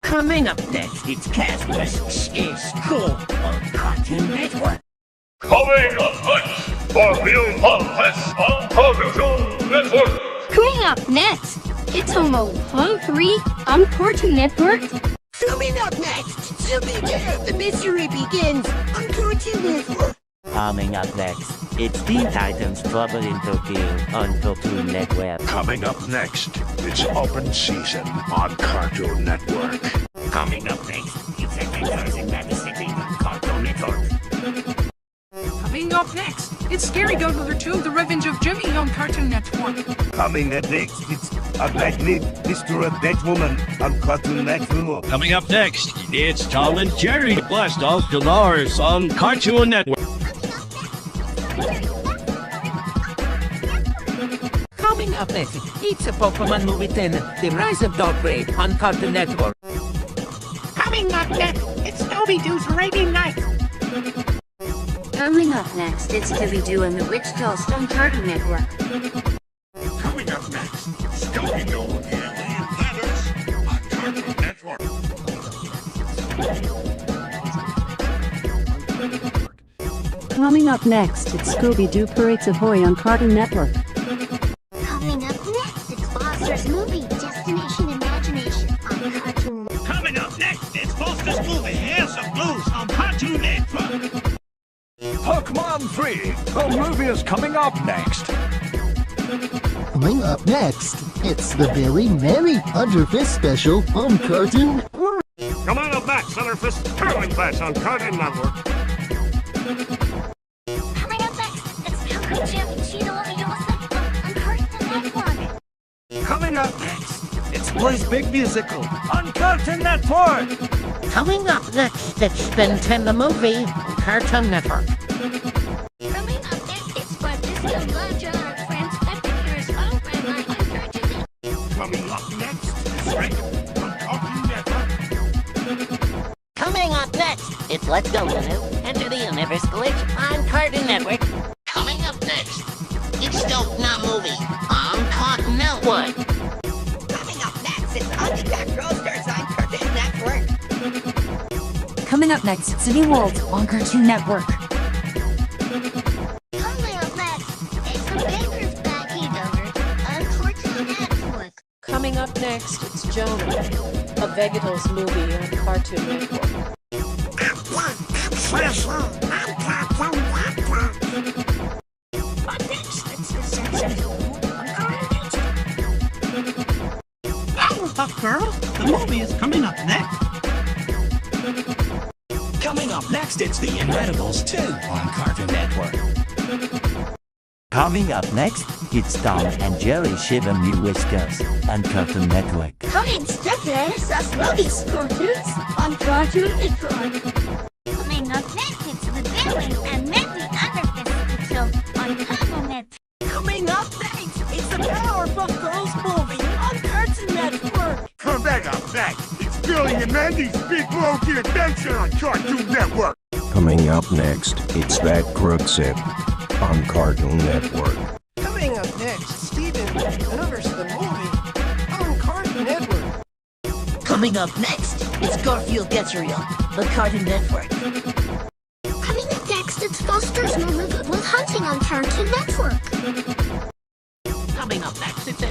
Coming up next, it's Casper's School on Cartoon Network. Coming up next, for real contests on Cartoon Network. Coming up next, it's Homo Hungry on Cartoon Network. Coming up next, Scooby-Doo, the mystery begins on Cartoon Network. Coming up next, it's Teen Titans Trouble in Tokyo on Cartoon Network. Coming up next, it's Open Season on Cartoon Network. Coming up next, it's Adventures in Mississippi on Cartoon Network. Coming up next, it's Scary Godmother 2, The Revenge of Jimmy on Cartoon Network. Coming up next, it's A Black Meat, Mr. A Dead Woman on Cartoon Network. Coming up next, it's Tom and Jerry Blast Off Dolores on Cartoon Network. Coming up next, it's a Pokemon movie 10, The Rise of Dogbraid on Cartoon Network. Coming up next, it's Scooby-Doo's Rainy Night. Coming up next, it's Scooby-Doo and the Witch Ghost on Cartoon Network. Coming up next, Scooby-Doo and Alien Platters on Cartoon Network. Coming up next, it's Scooby-Doo Parades Ahoy on Cartoon Network. Coming up next, it's Foster's movie Destination Imagination on Cartoon Network. Coming up next, it's Foster's movie House of Blues on Cartoon Network. Pokemon 3, the movie is coming up next. Coming up next, it's the Billy Mary Underfist special on Cartoon Network. Coming up next, Underfist Curling Clash on Cartoon Network. Coming up next, it's Coco Jim and Cheeto and Yosa on Cartoon Network. Coming up next, it's Boy's Big Musical on Cartoon Network. Coming up next, it's Ben 10 the movie on Cartoon Network. Coming up next, it's Barbisco Larger and Friends Pepper's on Grandma on Cartoon Network. Coming up next, it's Rick on Cartoon Network. Coming up next, it's Let's Go Lulu, Enter the Universe Glitch on Cartoon Network. Coming up next, it's Dope Not Movie on Cartoon Network. Coming up next, it's Underduck Roasters on Cartoon Network. Coming up next, it's City World on Cartoon Network. Coming up next, it's the Baker's Backing Over on Cartoon Network. Coming up next, it's Jonah, a Vegetals movie on Cartoon Network. Up next, it's the Simpsons on Cartoon Network. Powerpuff Girls, the movie is coming up next. Coming up next, it's The Incredibles 2 on Cartoon Network. Coming up next, it's Tom and Jerry Shiver Me Whiskers on Cartoon Network. Coming straight to us movies cartoons on Cartoon Network. Coming up next, it's the Billy and Mandy Underfist show on Cartoon Network. Coming up next, it's the Powerpuff Girls movie on Cartoon Network. Coming up next, it's Billy and Mandy's Big Monkey Adventure on Cartoon Network. Coming up next, it's That Crooksip on Cartoon Network. Coming up next, Steven Universe the movie on Cartoon Network. Coming up next, it's Garfield Gets Real on Cartoon Network. Coming up next, it's Foster's movie Good Will Hunting on Cartoon Network. Coming up next, it's